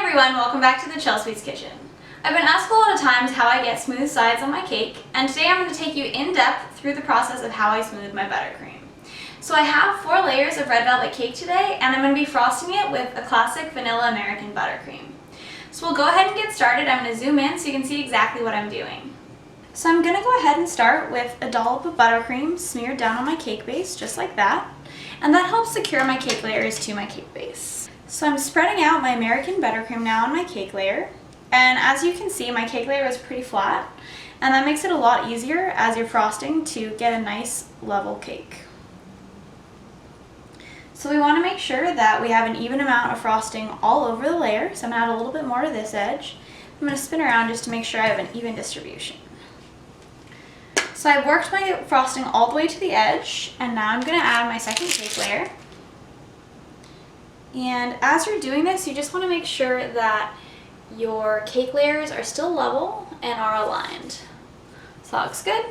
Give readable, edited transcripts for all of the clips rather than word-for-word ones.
everyone, welcome back to the Chelsweets kitchen. I've been asked a lot of times how I get smooth sides on my cake, and today I'm going to take you in depth through the process of how I smooth my buttercream. So I have 4 layers of red velvet cake today, and I'm going to be frosting it with a classic vanilla American buttercream. So we'll go ahead and get started. I'm going to zoom in so you can see exactly what I'm doing. So I'm going to go ahead and start with a dollop of buttercream smeared down on my cake base, just like that. And that helps secure my cake layers to my cake base. So I'm spreading out my American buttercream now on my cake layer. And as you can see, my cake layer is pretty flat. And that makes it a lot easier as you're frosting to get a nice level cake. So we want to make sure that we have an even amount of frosting all over the layer. So I'm going to add a little bit more to this edge. I'm going to spin around just to make sure I have an even distribution. So I've worked my frosting all the way to the edge, and now I'm going to add my second cake layer. And as you're doing this, you just want to make sure that your cake layers are still level and are aligned. So that looks good.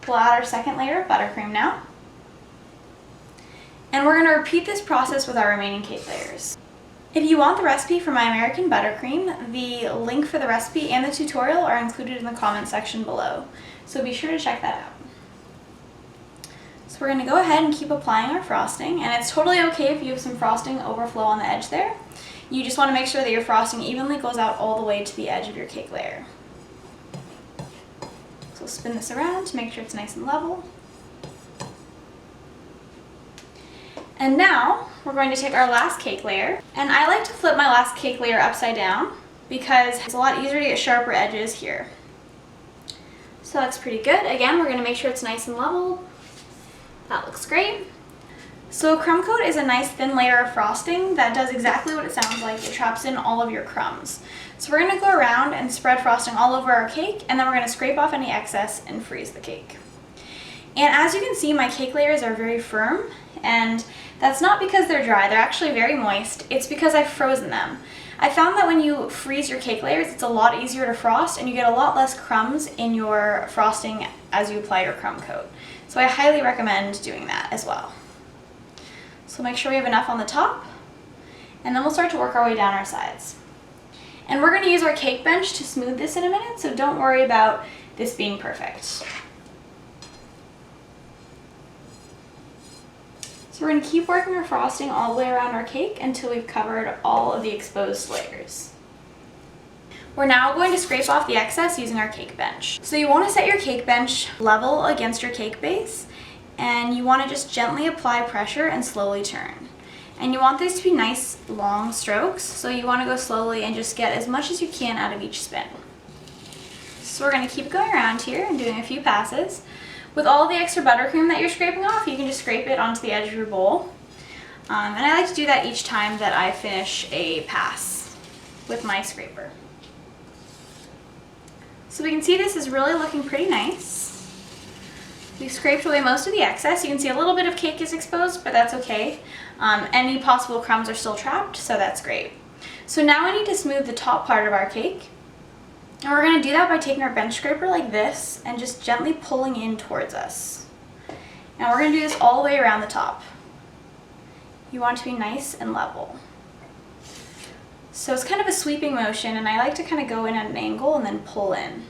We'll add our second layer of buttercream now. And we're going to repeat this process with our remaining cake layers. If you want the recipe for my American buttercream, the link for the recipe and the tutorial are included in the comment section below. So be sure to check that out. So we're going to go ahead and keep applying our frosting, and it's totally okay if you have some frosting overflow on the edge there. You just want to make sure that your frosting evenly goes out all the way to the edge of your cake layer. So we'll spin this around to make sure it's nice and level. And now we're going to take our last cake layer, and I like to flip my last cake layer upside down because it's a lot easier to get sharper edges here. So that's pretty good. Again, we're going to make sure it's nice and level. That looks great. So a crumb coat is a nice thin layer of frosting that does exactly what it sounds like. It traps in all of your crumbs. So we're going to go around and spread frosting all over our cake, and then we're going to scrape off any excess and freeze the cake. And as you can see, my cake layers are very firm, and that's not because they're dry. They're actually very moist. It's because I've frozen them. I found that when you freeze your cake layers, it's a lot easier to frost, and you get a lot less crumbs in your frosting as you apply your crumb coat. So I highly recommend doing that as well. So make sure we have enough on the top, and then we'll start to work our way down our sides. And we're going to use our cake bench to smooth this in a minute, so don't worry about this being perfect. So we're going to keep working our frosting all the way around our cake until we've covered all of the exposed layers. We're now going to scrape off the excess using our cake bench. So you want to set your cake bench level against your cake base, and you want to just gently apply pressure and slowly turn. And you want these to be nice long strokes, so you want to go slowly and just get as much as you can out of each spin. So we're going to keep going around here and doing a few passes. With all the extra buttercream that you're scraping off, you can just scrape it onto the edge of your bowl. And I like to do that each time that I finish a pass with my scraper. So we can see this is really looking pretty nice. We've scraped away most of the excess. You can see a little bit of cake is exposed, but that's okay. Any possible crumbs are still trapped, so that's great. So now we need to smooth the top part of our cake. And we're going to do that by taking our bench scraper like this and just gently pulling in towards us. And we're going to do this all the way around the top. You want it to be nice and level. So it's kind of a sweeping motion, and I like to kind of go in at an angle and then pull in.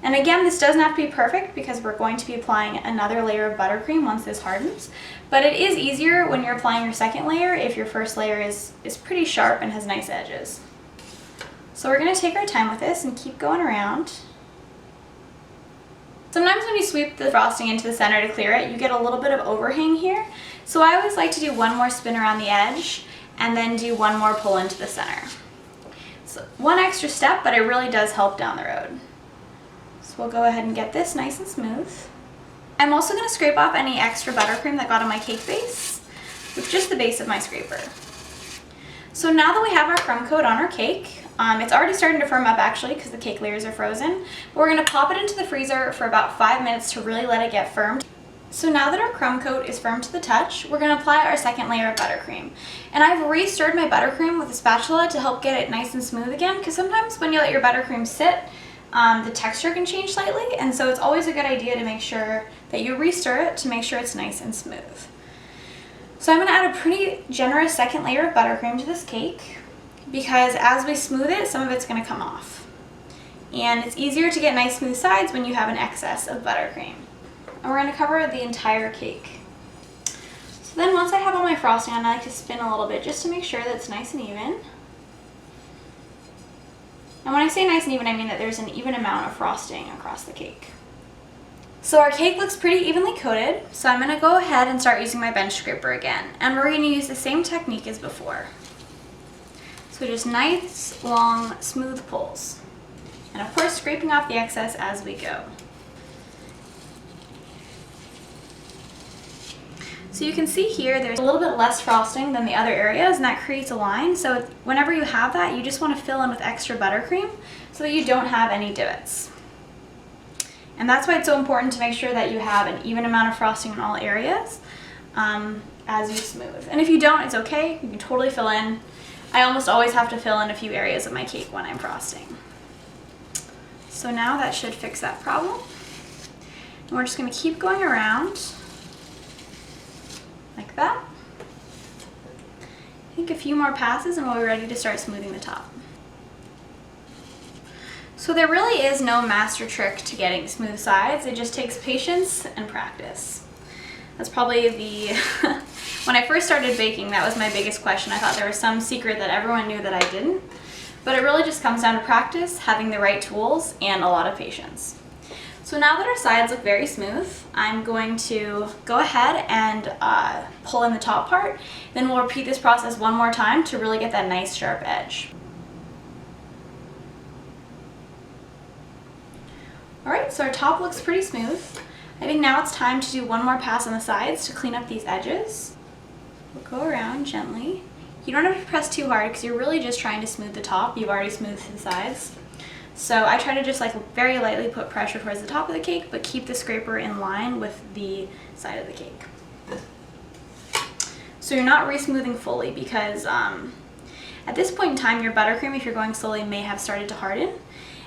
And again, this doesn't have to be perfect because we're going to be applying another layer of buttercream once this hardens. But it is easier when you're applying your second layer if your first layer is pretty sharp and has nice edges. So we're going to take our time with this and keep going around. Sometimes when you sweep the frosting into the center to clear it, you get a little bit of overhang here. So I always like to do one more spin around the edge and then do one more pull into the center. So one extra step, but it really does help down the road. So we'll go ahead and get this nice and smooth. I'm also going to scrape off any extra buttercream that got on my cake base with just the base of my scraper. So now that we have our crumb coat on our cake, it's already starting to firm up actually because the cake layers are frozen. But we're going to pop it into the freezer for about 5 minutes to really let it get firm. So now that our crumb coat is firm to the touch, we're going to apply our second layer of buttercream. And I've re-stirred my buttercream with a spatula to help get it nice and smooth again, because sometimes when you let your buttercream sit, the texture can change slightly, and so it's always a good idea to make sure that you re-stir it to make sure it's nice and smooth. So I'm going to add a pretty generous second layer of buttercream to this cake. because as we smooth it, some of it's going to come off. And it's easier to get nice smooth sides when you have an excess of buttercream. And we're going to cover the entire cake. So then once I have all my frosting on, I like to spin a little bit just to make sure that it's nice and even. And when I say nice and even, I mean that there's an even amount of frosting across the cake. So our cake looks pretty evenly coated, so I'm going to go ahead and start using my bench scraper again. And we're going to use the same technique as before. So just nice, long, smooth pulls. And of course, scraping off the excess as we go. So you can see here there's a little bit less frosting than the other areas, and that creates a line. So whenever you have that, you just want to fill in with extra buttercream so that you don't have any divots. And that's why it's so important to make sure that you have an even amount of frosting in all areas as you smooth. And if you don't, it's okay. You can totally fill in. I almost always have to fill in a few areas of my cake when I'm frosting. So now that should fix that problem. And we're just going to keep going around like that. I think a few more passes and we'll be ready to start smoothing the top. So there really is no master trick to getting smooth sides. It just takes patience and practice. That's probably the, when I first started baking, that was my biggest question. I thought there was some secret that everyone knew that I didn't. But it really just comes down to practice, having the right tools, and a lot of patience. So now that our sides look very smooth, I'm going to go ahead and pull in the top part. Then we'll repeat this process one more time to really get that nice sharp edge. Alright, so our top looks pretty smooth. I think now it's time to do one more pass on the sides to clean up these edges. We'll go around gently. You don't have to press too hard because you're really just trying to smooth the top. You've already smoothed the sides. So I try to just very lightly put pressure towards the top of the cake, but keep the scraper in line with the side of the cake. So you're not re-smoothing fully because at this point in time, your buttercream, if you're going slowly, may have started to harden.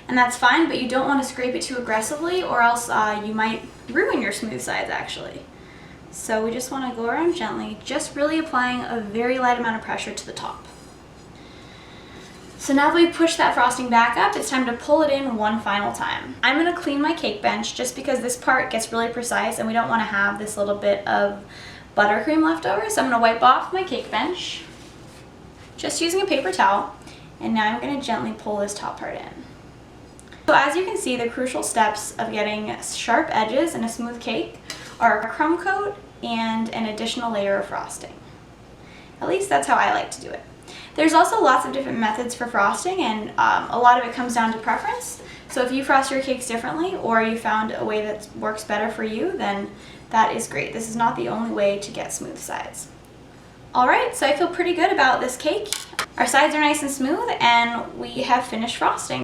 And that's fine, but you don't want to scrape it too aggressively or else you might ruin your smooth sides actually. So we just want to go around gently, just really applying a very light amount of pressure to the top. So now that we've pushed that frosting back up, it's time to pull it in one final time. I'm going to clean my cake bench just because this part gets really precise and we don't want to have this little bit of buttercream left over. So I'm going to wipe off my cake bench just using a paper towel, and now I'm going to gently pull this top part in. So as you can see, the crucial steps of getting sharp edges in a smooth cake are a crumb coat and an additional layer of frosting. At least that's how I like to do it. There's also lots of different methods for frosting, and a lot of it comes down to preference. So if you frost your cakes differently or you found a way that works better for you, then that is great. This is not the only way to get smooth sides. Alright, so I feel pretty good about this cake. Our sides are nice and smooth and we have finished frosting.